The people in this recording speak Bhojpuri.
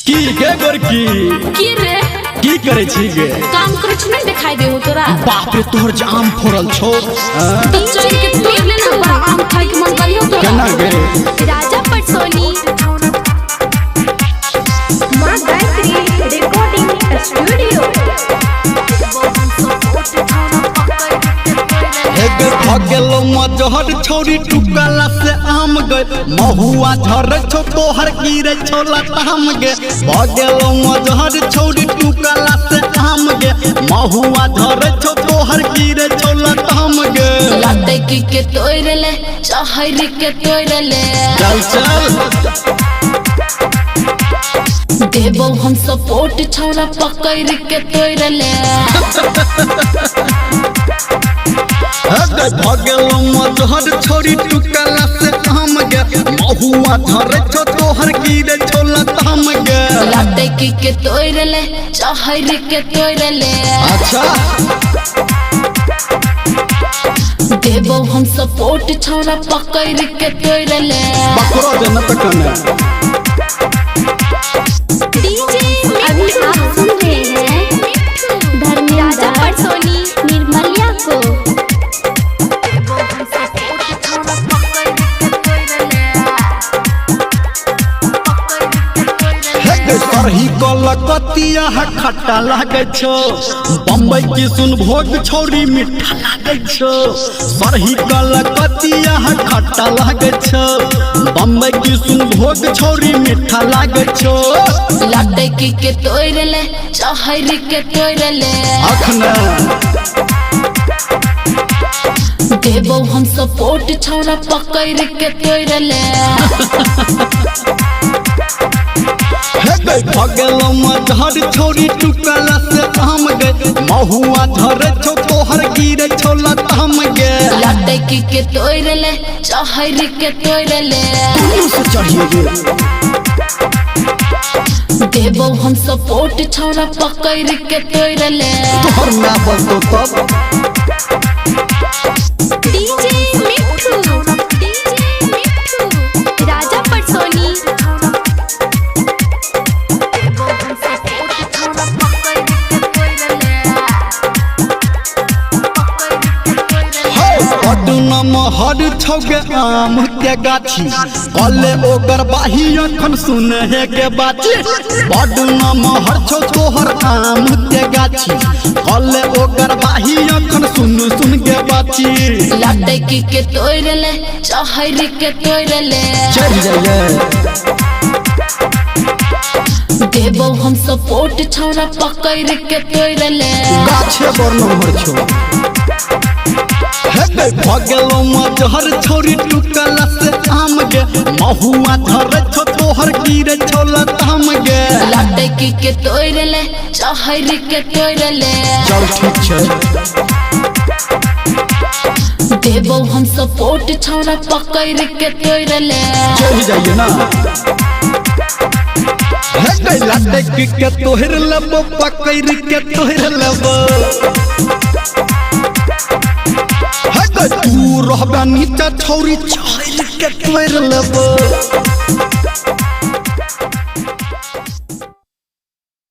की गे गोरकी की रे की करे छी गे काम करे छी नहीं दिखाई दे हो तोरा। बाप रे तोहर जाम फोड़ल छौ चल के तोड़ ले ना बड़ा आम खाई के मन करियो तोरा। केना गे राजा पटसोनी मां गायत्री रिकॉर्डिंग स्टूडियो। हेगे भगेलो मजहर छोरी टुकला से आम गए महुआ झर छो तोहर गिरे छो लताम गे भगेलो मजहर छोरी टुकला से आम गे महुआ झर छो तोहर गिरे छो लताम गे लाते की के तोड़ ले चाहरी के तोड़ ले चल चल देबो हम सपोर्ट छौरा पकड़ के तोड़ ले। हेगे भगेलो मजहर छोरी टुकला से आम गे महुआ झर छो तोहर गिरे छो लताम गे लाते की के तोड़ ले चाहरी के तोड़ ले। अच्छा देबो हम सपोर्ट छौरा पकड़ के तोड़ ले। बकरो जनत कने अभी आप सुन रहे हैं धर्मेंद्र पटसोनी निर्मलिया को। सरही कलकतिया खट्टा लागे छो बम्बई की सुन भोग छोरी मीठा लागे छो सरही कलकतिया खट्टा लागे छो बम्बई की सुन भोग छोरी मीठा लागे छो लाते की के तोड़ ले चाहरी के तोड़ ले। अखने देबो हम सपोर्ट छौरा पकड़ के तोड़ ले। हेगे भगेलो मजहर छोरी टुकला से आम गे महुआ झर छो तोहर गिरे छो लताम गे लाते की के तोड़ ले चाहरी के तोड़ ले। से चढ़िए गे देबो हम सपोर्ट छौरा पकड़ के तोड़ ले। तोहर ना बतो तब डीजे मिठू राजा पटसोनी। पटना महर छौगे आम के गाछी कले ओकर बाही अखन सुने हे के बाची पटना महर छौ तोहर आम के गाछी कले ओकर बाही अखन सुन के बाची लाते की के तोड़ ले चाहरी के तोड़ ले। चल जाइए देबो हम सपोर्ट छौरा पकड़ के तोड़ ले। गाछे बरनो हर छौ हेगे भगेलो मजहर छोरी टुकला से आम गे महुआ झर छो तोहर गिरे छो लताम गे लाते की के तोड़ ले चाहरी के तोड़ ले। चल ठीक छै देबो हम सपोर्ट छौरा पकड़ के तोड़ ले। चल जाइए ना हेगे लाटे के तोहर लेबो पकड़ के तोहर लेबो हेगे तू रहबे नीचे छौरी चढ़ के तोहर लेबो